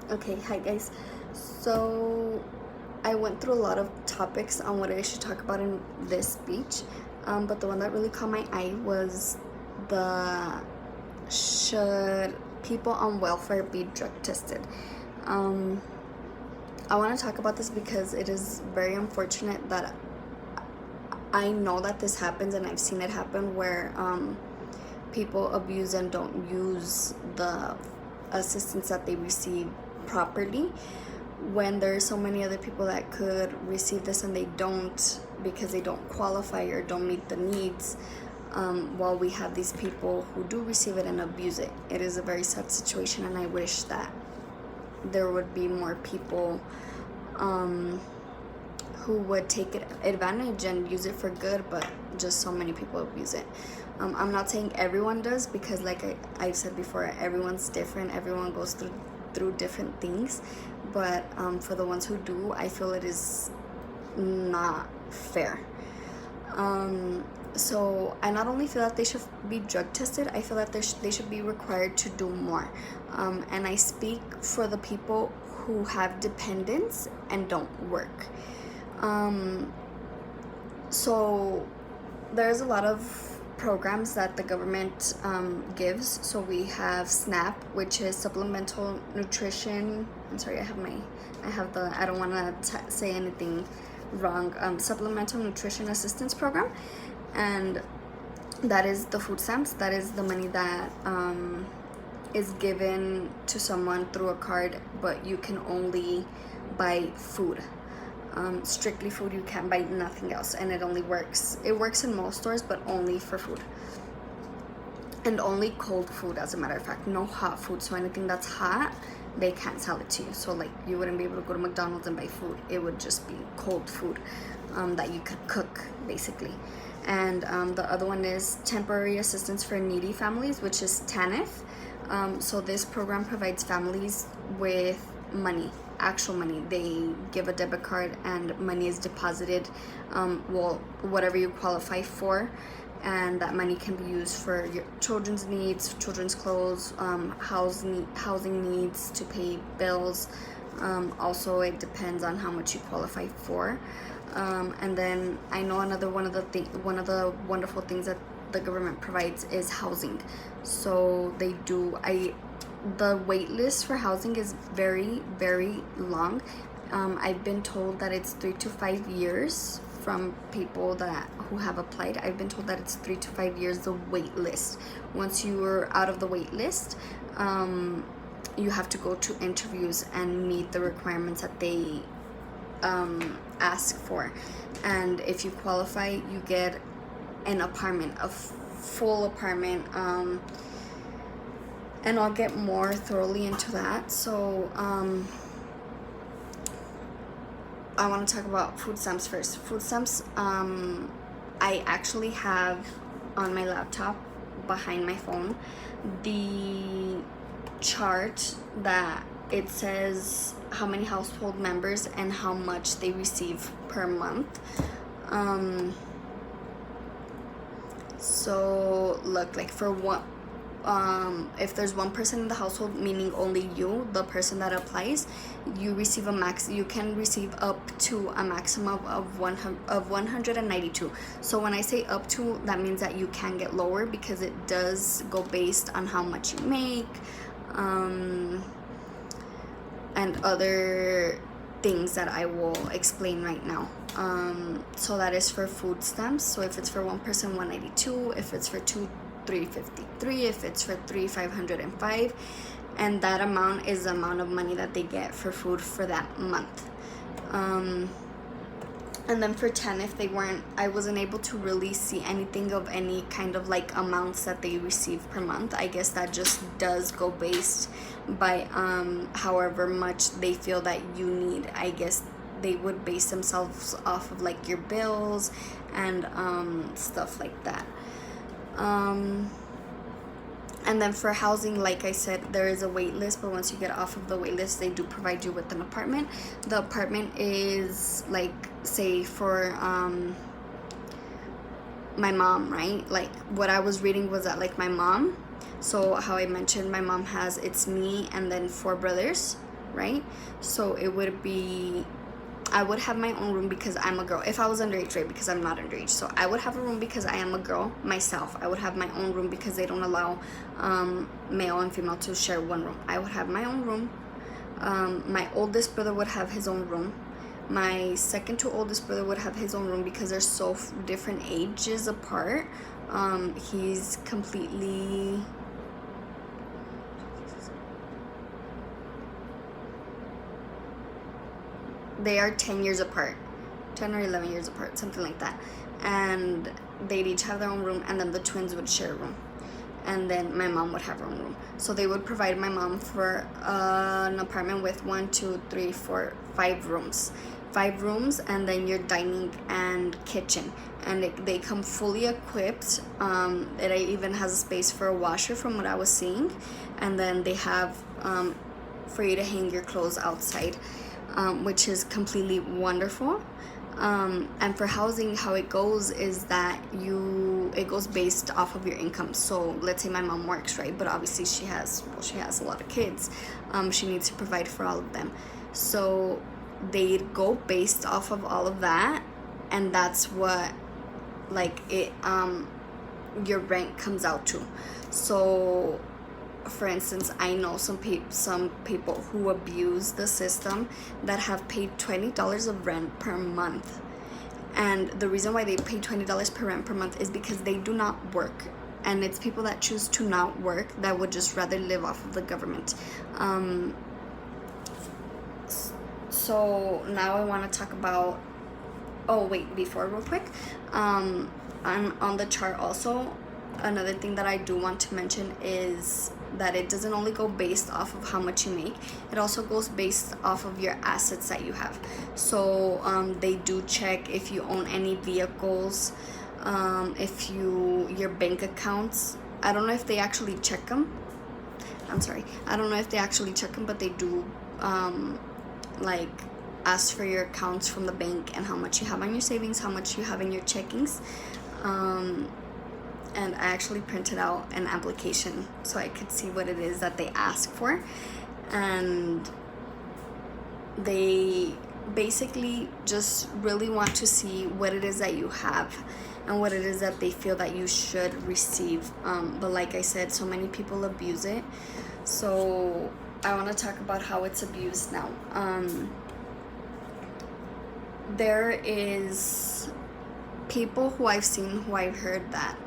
Okay, hi guys. So I went through a lot of topics on what I should talk about in this speech, but the one that really caught my eye was the should people on welfare be drug tested. Um, I want to talk about this because it is very unfortunate that I know that this happens and I've seen it happen where people abuse and don't use the assistance that they receive properly when there's so many other people that could receive this and they don't because they don't qualify or don't meet the needs, while we have these people who do receive it and abuse it. It is a very sad situation, and I wish that there would be more people who would take advantage and use it for good, but just so many people abuse it. I'm not saying everyone does, because like I've said before, everyone's different, everyone goes through different things, but for the ones who do, I feel it is not fair. So I not only feel that they should be drug tested, I feel that they should be required to do more. And I speak for the people who have dependents and don't work. So there's a lot of programs that the government gives. So we have SNAP, which is supplemental nutrition. I'm sorry, I don't want to say anything wrong. Supplemental nutrition assistance program, and that is the food stamps. That is the money that is given to someone through a card, but you can only buy food. Strictly food. You can't buy nothing else, and it works in most stores, but only for food, and only cold food, as a matter of fact. No hot food. So anything that's hot, they can't sell it to you. So like, you wouldn't be able to go to McDonald's and buy food. It would just be cold food that you could cook, basically. And the other one is temporary assistance for needy families, which is TANF. So this program provides families with money, actual money. They give a debit card and money is deposited, whatever you qualify for, and that money can be used for your children's needs, children's clothes, housing needs, to pay bills. Also, it depends on how much you qualify for. And then I know one of the wonderful things that the government provides is housing. So the wait list for housing is very, very long. I've been told that it's 3 to 5 years from people who have applied. I've been told that it's 3 to 5 years the wait list. Once you are out of the wait list, you have to go to interviews and meet the requirements that they ask for. And if you qualify, you get an apartment, a full apartment. And I'll get more thoroughly into that. So I want to talk about food stamps first. Food stamps, I actually have on my laptop behind my phone the chart that it says how many household members and how much they receive per month. So look, like for one, if there's one person in the household, meaning only you, the person that applies, you can receive up to a maximum of 192. So when I say up to, that means that you can get lower, because it does go based on how much you make, and other things that I will explain right now. So that is for food stamps. So if it's for one person, 192. If it's for two, 353. If it's for three, 505. And that amount is the amount of money that they get for food for that month. And then for 10, I wasn't able to really see anything of any kind of like amounts that they receive per month. I guess that just does go based by however much they feel that you need. I guess they would base themselves off of like your bills and stuff like that. And then for housing, like I said, there is a wait list, but once you get off of the wait list, they do provide you with an apartment. The apartment is like, say for my mom, right? Like what I was reading was that like my mom, so how I mentioned my mom it's me and then 4 brothers, right? So it would be, I would have my own room because I'm a girl. If I was underage, right? Because I'm not underage. So I would have a room because I am a girl myself. I would have my own room because they don't allow male and female to share one room. I would have my own room. My oldest brother would have his own room. My second to oldest brother would have his own room because they're so different ages apart. He's completely... They are 10 years apart, 10 or 11 years apart, something like that. And they'd each have their own room, and then the twins would share a room. And then my mom would have her own room. So they would provide my mom for an apartment with 1, 2, 3, 4, 5 rooms. 5 rooms, and then your dining and kitchen. And they come fully equipped. It even has a space for a washer from what I was seeing. And then they have for you to hang your clothes outside. Which is completely wonderful. And for housing, how it goes is that it goes based off of your income. So let's say my mom works, right? But obviously she has a lot of kids. She needs to provide for all of them. So they go based off of all of that, and that's what your rent comes out to. So for instance, I know some people who abuse the system that have paid $20 of rent per month. And the reason why they pay $20 per rent per month is because they do not work. And it's people that choose to not work that would just rather live off of the government. So now I want to talk about... Oh, wait, before real quick. On the chart also, another thing that I do want to mention is that it doesn't only go based off of how much you make, it also goes based off of your assets that you have. So they do check if you own any vehicles, if your bank accounts. I don't know if they actually check them. I don't know if they actually check them, but they do ask for your accounts from the bank and how much you have on your savings, how much you have in your checkings. And I actually printed out an application so I could see what it is that they ask for. And they basically just really want to see what it is that you have and what it is that they feel that you should receive. But like I said, so many people abuse it. So I want to talk about how it's abused now. There is people who I've seen, who I've heard that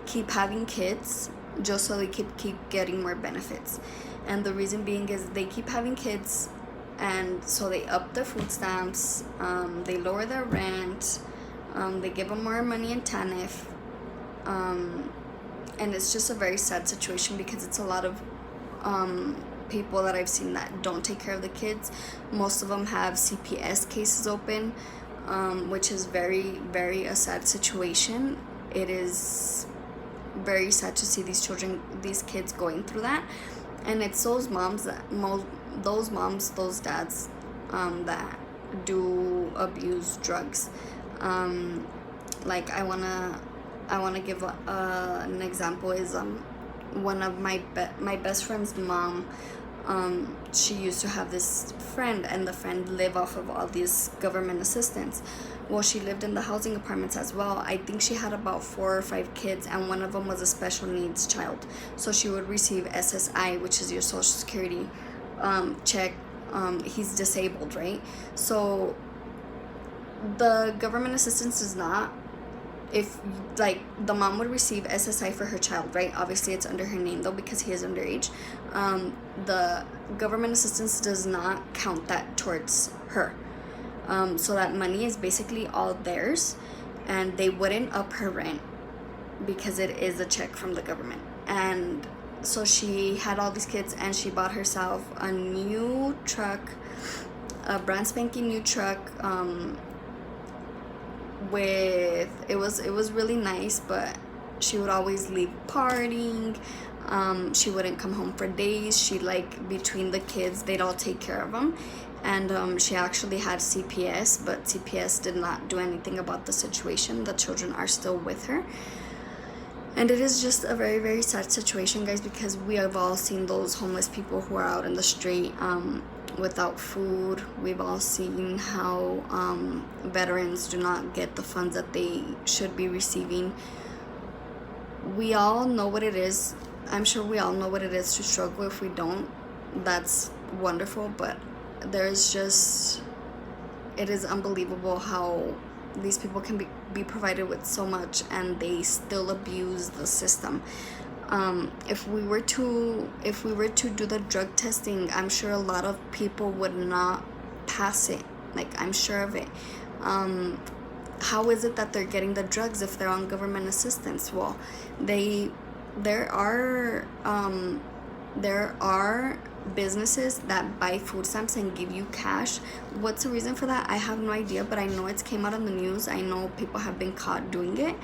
keep having kids just so they keep getting more benefits. And the reason being is they keep having kids, and so they up their food stamps, they lower their rent, they give them more money in TANF, and it's just a very sad situation because it's a lot of people that I've seen that don't take care of the kids. Most of them have CPS cases open, which is very, very a sad situation. It is very sad to see these kids going through that. And it's those moms, those dads that do abuse drugs. I wanna give an example is one of my best friend's mom. She used to have this friend, and the friend lived off of all these government assistance. Well, she lived in the housing apartments as well. I think she had about 4 or 5 kids, and one of them was a special needs child. So she would receive SSI, which is your Social Security check. He's disabled, right? So the government assistance is not... If the mom would receive SSI for her child, right? Obviously it's under her name though because he is underage. The government assistance does not count that towards her. So that money is basically all theirs, and they wouldn't up her rent because it is a check from the government. And so she had all these kids, and she bought herself a new truck, a brand spanking new truck. It was really nice, but she would always leave partying. She wouldn't come home for days. She between the kids, they'd all take care of them. And she actually had CPS, but CPS did not do anything about the situation. The children are still with her. And it is just a very, very sad situation, guys, because we have all seen those homeless people who are out in the street. without food. We've all seen how veterans do not get the funds that they should be receiving. We all know what it is. I'm sure we all know what it is to struggle. If we don't, that's wonderful, but there's just, it is unbelievable how these people can be provided with so much and they still abuse the system. If we were to do the drug testing, I'm sure a lot of people would not pass it. Like, I'm sure of it. How is it that they're getting the drugs if they're on government assistance? Well, there are businesses that buy food stamps and give you cash. What's the reason for that? I have no idea, but I know it's came out in the news. I know people have been caught doing it.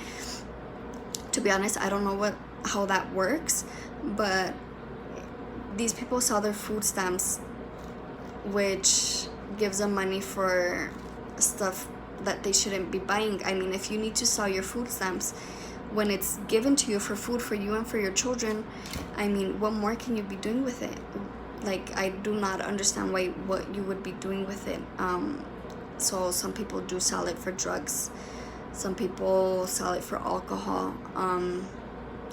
To be honest, I don't know how that works, but these people sell their food stamps, which gives them money for stuff that they shouldn't be buying. I mean, if you need to sell your food stamps when it's given to you for food for you and for your children, I mean, what more can you be doing with it? Like, I do not understand what you would be doing with it. So some people do sell it for drugs. Some people sell it for alcohol.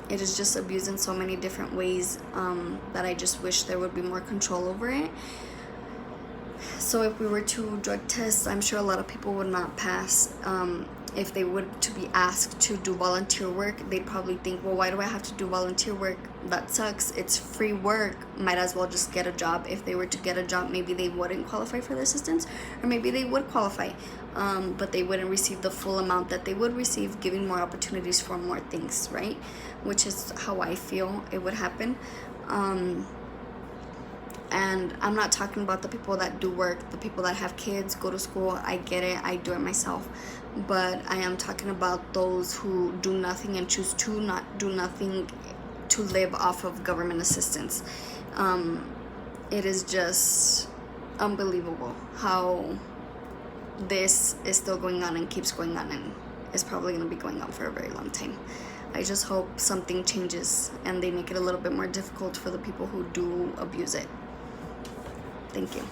It is just abused in so many different ways that I just wish there would be more control over it. So if we were to drug test, I'm sure a lot of people would not pass. If they would to be asked to do volunteer work, they'd probably think, well, why do I have to do volunteer work? That sucks. It's free work. Might as well just get a job. If they were to get a job, maybe they wouldn't qualify for the assistance, or maybe they would qualify, but they wouldn't receive the full amount that they would receive, giving more opportunities for more things, right? Which is how I feel it would happen. And I'm not talking about the people that do work, the people that have kids, go to school. I get it. I do it myself. But I am talking about those who do nothing and choose to not do nothing to live off of government assistance. It is just unbelievable how this is still going on and keeps going on, and is probably going to be going on for a very long time. I just hope something changes and they make it a little bit more difficult for the people who do abuse it. Thank you.